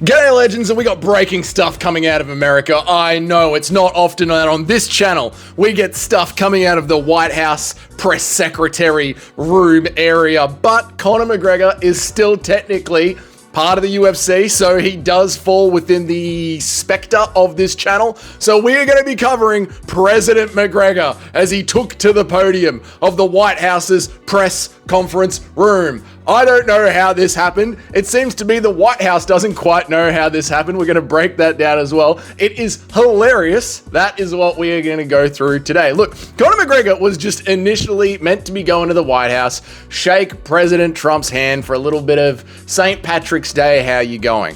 G'day legends, and we got breaking stuff coming out of America. I know it's not often that on this channel we get stuff coming out of the White House press secretary room area, but Conor McGregor is still technically part of the UFC, so he does fall within the spectre of this channel. So we are going to be covering President McGregor as he took to the podium of the White House's press conference room. I don't know how this happened. It seems to be the White House doesn't quite know how this happened. We're going to break that down as well. It is hilarious. That is what we are going to go through today. Look, Conor McGregor was just initially meant to be going to the White House, shake President Trump's hand for a little bit of St. Patrick's Day. How you going?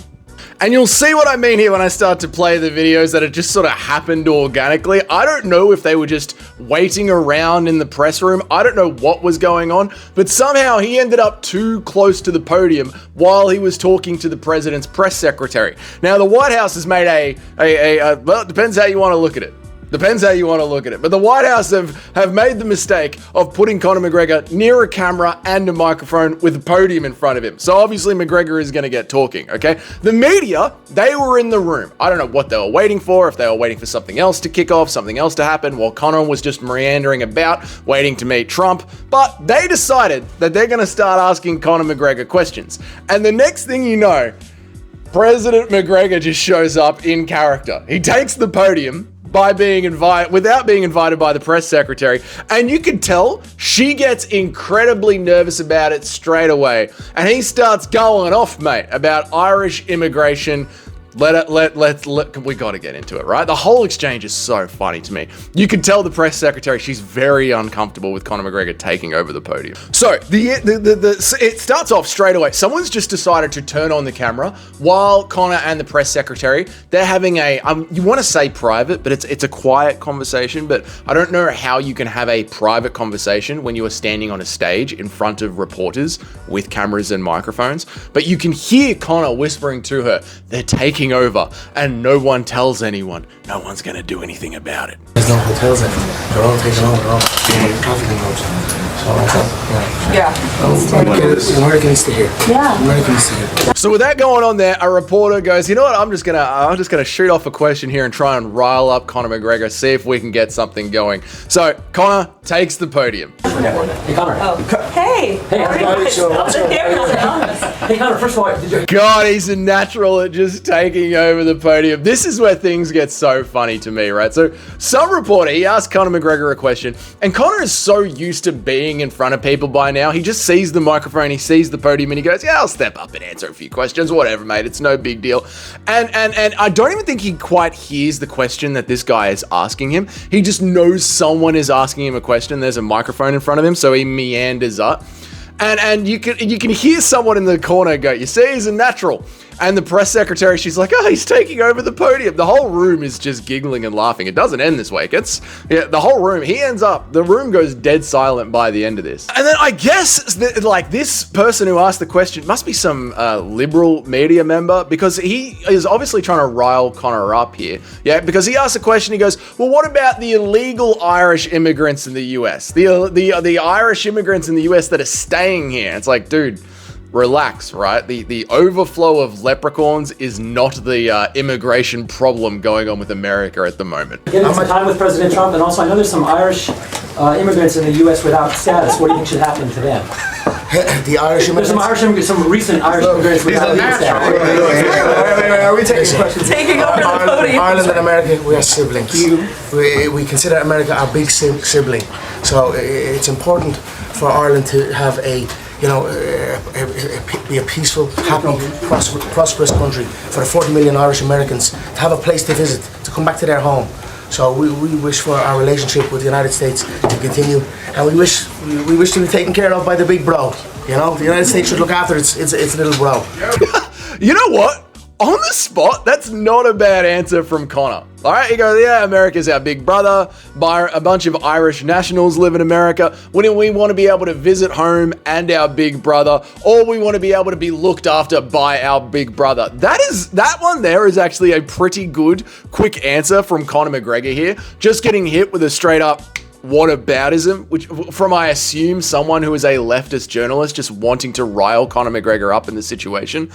And you'll see what I mean here when I start to play the videos, that it just sort of happened organically. I don't know if they were just waiting around in the press room. I don't know what was going on, but somehow he ended up too close to the podium while he was talking to the president's press secretary. Now, the White House has made well, it depends how you want to look at it. Depends how you want to look at it. But the White House have made the mistake of putting Conor McGregor near a camera and a microphone with a podium in front of him. So obviously McGregor is going to get talking, okay? The media, they were in the room. I don't know what they were waiting for, if they were waiting for something else to kick off, something else to happen, while Conor was just meandering about, waiting to meet Trump. But they decided that they're going to start asking Conor McGregor questions. And the next thing you know, President McGregor just shows up in character. He takes the podium without being invited by the press secretary, and you can tell she gets incredibly nervous about it straight away, and he starts going off, mate, about Irish immigration. We got to get into it, right? The whole exchange is so funny to me. You can tell the press secretary, she's very uncomfortable with Conor McGregor taking over the podium. So it starts off straight away. Someone's just decided to turn on the camera while Conor and the press secretary, they're having a, you want to say private, but it's a quiet conversation, but I don't know how you can have a private conversation when you are standing on a stage in front of reporters with cameras and microphones. But you can hear Conor whispering to her, they're taking over, and no one tells anyone. No one's gonna do anything about it. There's no hotels anymore. They're all taken over. They're all trafficking roads. Americans to here. Yeah. Americans to here. So with that going on there, a reporter goes, you know what? I'm just gonna shoot off a question here and try and rile up Conor McGregor, see if we can get something going. So Conor takes the podium. Hey, Conor. Oh. Hey. Hey, Hey, Conor. First of all, God, he's a natural at just taking over the podium. This is where things get so funny to me, right? So some reporter, he asked Conor McGregor a question, and Conor is so used to being in front of people by now. He just sees the microphone, he sees the podium, and he goes, yeah, I'll step up and answer a few questions, whatever, mate, it's no big deal. And I don't even think he quite hears the question that this guy is asking him. He just knows someone is asking him a question. There's a microphone in front of him, so he meanders up. And you can hear someone in the corner go, you see, he's a natural. And the press secretary, she's like, oh, he's taking over the podium. The whole room is just giggling and laughing. It doesn't end this way. The whole room, the room goes dead silent by the end of this. And then I guess this person who asked the question must be some liberal media member, because he is obviously trying to rile Conor up here. Yeah, because he asked a question, he goes, well, what about the illegal Irish immigrants in the US? The Irish immigrants in the US that are staying here. It's like, dude, relax, right? The overflow of leprechauns is not the immigration problem going on with America at the moment. Getting some time with President Trump, and also I know there's some Irish immigrants in the U.S. without status. What do you think should happen to them? The Irish immigrants? Some recent Irish immigrants without status. Are we taking questions? Taking over the podium. Ireland and America, we are siblings. We consider America our big sibling. So it's important for Ireland to have be a peaceful, happy, prosperous country for the 40 million Irish Americans to have a place to visit, to come back to their home. So we wish for our relationship with the United States to continue, and we wish to be taken care of by the big bro. You know, the United States should look after its little bro. You know what? On the spot, that's not a bad answer from Conor. All right, he goes, yeah, America's our big brother. A bunch of Irish nationals live in America. We want to be able to visit home and our big brother, or we want to be able to be looked after by our big brother. That one there is actually a pretty good, quick answer from Conor McGregor here. Just getting hit with a straight up, whataboutism, which from, I assume, someone who is a leftist journalist just wanting to rile Conor McGregor up in this situation.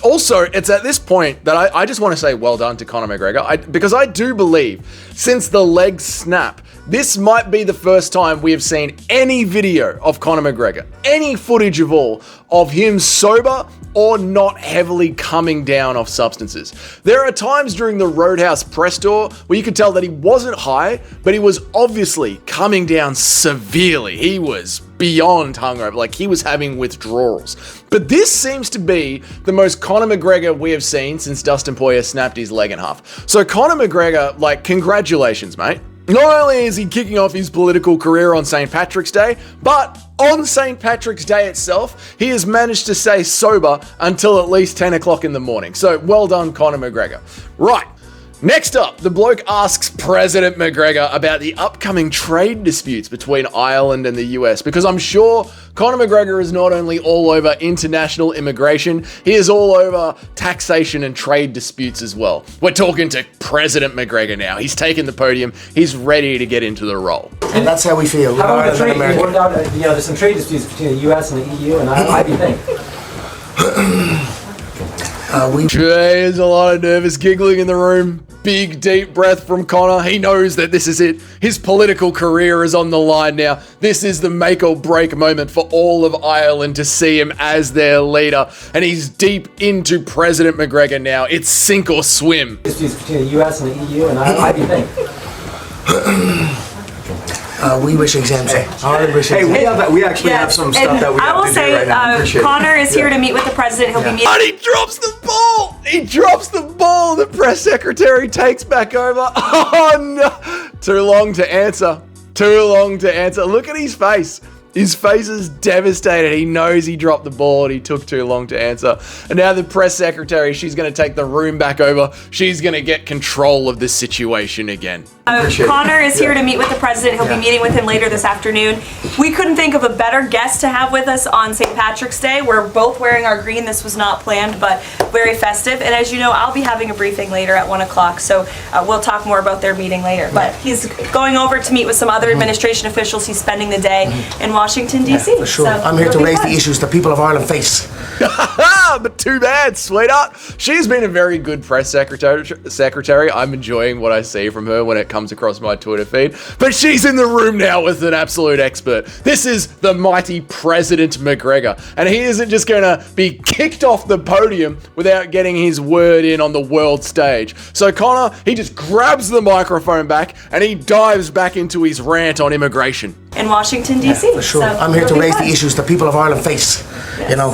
Also, it's at this point that I just want to say well done to Conor McGregor, because I do believe since the leg snap, this might be the first time we have seen any video of Conor McGregor, any footage of all, of him sober or not heavily coming down off substances. There are times during the Roadhouse press tour where you could tell that he wasn't high, but he was obviously coming down severely. He was beyond hungover, like he was having withdrawals. But this seems to be the most Conor McGregor we have seen since Dustin Poirier snapped his leg in half. So Conor McGregor, like, congratulations, mate. Not only is he kicking off his political career on St. Patrick's Day, but on St. Patrick's Day itself, he has managed to stay sober until at least 10 o'clock in the morning. So well done, Conor McGregor. Right. Next up, the bloke asks President McGregor about the upcoming trade disputes between Ireland and the US, because I'm sure Conor McGregor is not only all over international immigration, he is all over taxation and trade disputes as well. We're talking to President McGregor now. He's taken the podium. He's ready to get into the role. And that's how we feel. How about the trade? What about, there's some trade disputes between the US and the EU, and how do you think? There's a lot of nervous giggling in the room. Big deep breath from Conor. He knows that this is it. His political career is on the line now. This is the make or break moment for all of Ireland to see him as their leader. And he's deep into President McGregor now. It's sink or swim. Disputes between the US and the EU, and how do you think? We wish exemption. We actually have some stuff that we have to do right now. I will say, Conor is here to meet with the president. He'll be meeting. And he drops the ball. He drops the ball. The press secretary takes back over. Oh no. Too long to answer. Too long to answer. Look at his face. His face is devastated. He knows he dropped the ball and he took too long to answer. And now the press secretary, she's going to take the room back over. She's going to get control of this situation again. Conor is here to meet with the president. He'll be meeting with him later this afternoon. We couldn't think of a better guest to have with us on St. Patrick's Day. We're both wearing our green. This was not planned, but very festive. And as you know, I'll be having a briefing later at 1 o'clock, so we'll talk more about their meeting later. But he's going over to meet with some other administration officials. He's spending the day in Washington, D.C. For sure. So I'm here to raise the issues the people of Ireland face. But too bad, sweetheart. She's been a very good press secretary. I'm enjoying what I see from her when it comes across my Twitter feed. But she's in the room now with an absolute expert. This is the mighty President McGregor. And he isn't just going to be kicked off the podium without getting his word in on the world stage. So Conor, he just grabs the microphone back and he dives back into his rant on immigration. in Washington, D.C. For sure. So I'm here to it'll be raise fun. the issues the people of Ireland face. Yes. You know,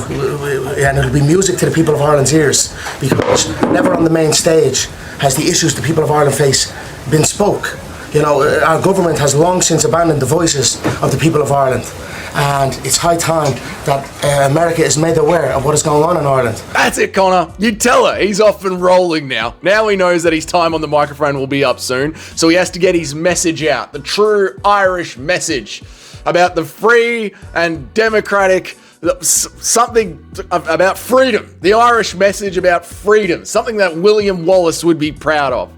and it'll be music to the people of Ireland's ears, because never on the main stage has the issues the people of Ireland face been spoke. You know, our government has long since abandoned the voices of the people of Ireland. And it's high time that America is made aware of what is going on in Ireland. That's it, Conor. You tell her. He's off and rolling now. Now he knows that his time on the microphone will be up soon, so he has to get his message out, the true Irish message about the free and democratic, something about freedom, the Irish message about freedom, something that William Wallace would be proud of.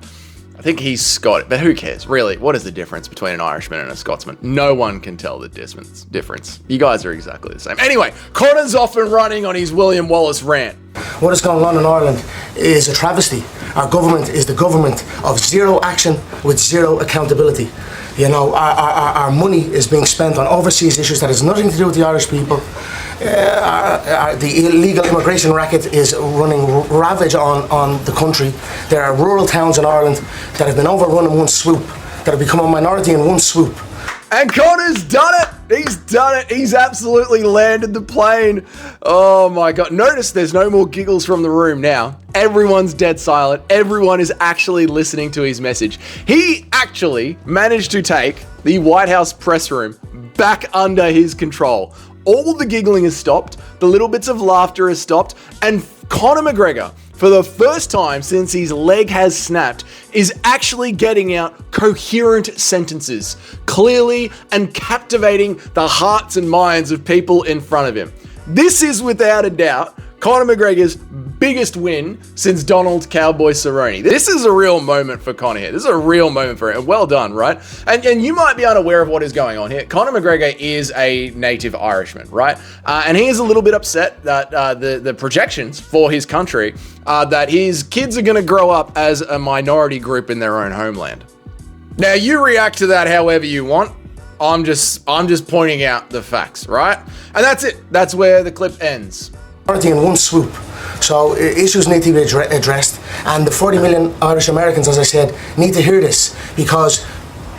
I think he's Scottish, but who cares? Really, what is the difference between an Irishman and a Scotsman? No one can tell the difference. You guys are exactly the same. Anyway, Conor's off and running on his William Wallace rant. What is going on in Ireland is a travesty. Our government is the government of zero action with zero accountability. You know, our money is being spent on overseas issues that has nothing to do with the Irish people. The illegal immigration racket is running ravage on the country. There are rural towns in Ireland that have been overrun in one swoop, that have become a minority in one swoop. And Conor's done it! He's done it! He's absolutely landed the plane! Oh my god. Notice there's no more giggles from the room now. Everyone's dead silent. Everyone is actually listening to his message. He actually managed to take the White House press room back under his control. All the giggling has stopped, the little bits of laughter has stopped, and Conor McGregor, for the first time since his leg has snapped, is actually getting out coherent sentences, clearly and captivating the hearts and minds of people in front of him. This is without a doubt Conor McGregor's biggest win since Donald Cowboy Cerrone. This is a real moment for Conor here. This is a real moment for him. Well done, right? And you might be unaware of what is going on here. Conor McGregor is a native Irishman, right? And he is a little bit upset that the projections for his country are that his kids are going to grow up as a minority group in their own homeland. Now, you react to that however you want. I'm just pointing out the facts, right? And that's it. That's where the clip ends. In one swoop. So issues need to be addressed, and the 40 million Irish Americans, as I said, need to hear this, because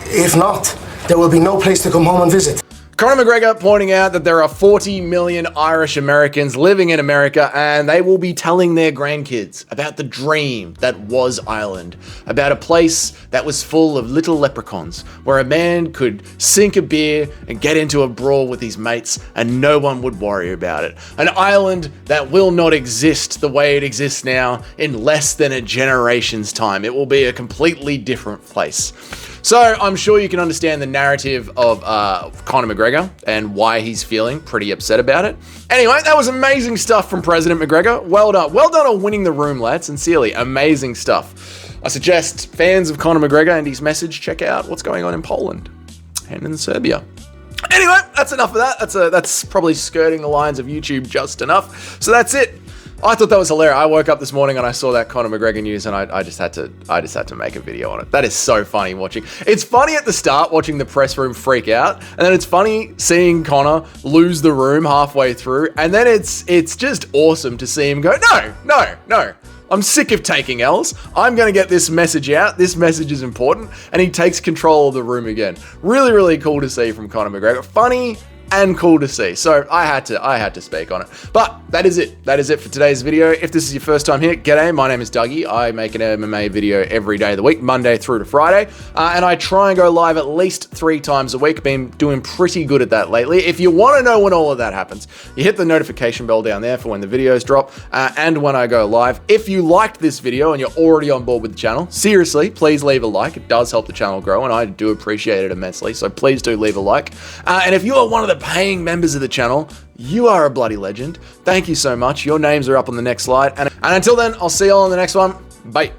if not, there will be no place to come home and visit. Conor McGregor pointing out that there are 40 million Irish Americans living in America, and they will be telling their grandkids about the dream that was Ireland, about a place that was full of little leprechauns, where a man could sink a beer and get into a brawl with his mates and no one would worry about it. An island that will not exist the way it exists now in less than a generation's time. It will be a completely different place. So I'm sure you can understand the narrative of Conor McGregor and why he's feeling pretty upset about it. Anyway, that was amazing stuff from President McGregor. Well done. Well done on winning the room, lad. Sincerely, amazing stuff. I suggest fans of Conor McGregor and his message check out what's going on in Poland and in Serbia. Anyway, that's enough of that. That's probably skirting the lines of YouTube just enough. So that's it. I thought that was hilarious. I woke up this morning and I saw that Conor McGregor news, and I just had to make a video on it. That is so funny watching. It's funny at the start watching the press room freak out, and then it's funny seeing Conor lose the room halfway through, and then it's just awesome to see him go, no. I'm sick of taking L's. I'm going to get this message out. This message is important, and he takes control of the room again. Really, really cool to see from Conor McGregor. Funny and cool to see. So I had to speak on it. But that is it. That is it for today's video. If this is your first time here, g'day, my name is Dougie. I make an MMA video every day of the week, Monday through to Friday. And I try and go live at least 3 times a week. Been doing pretty good at that lately. If you want to know when all of that happens, you hit the notification bell down there for when the videos drop and when I go live. If you liked this video and you're already on board with the channel, seriously, please leave a like. It does help the channel grow, and I do appreciate it immensely. So please do leave a like. And if you are one of the paying members of the channel, you are a bloody legend. Thank you so much. Your names are up on the next slide. And until then, I'll see you all on the next one. Bye.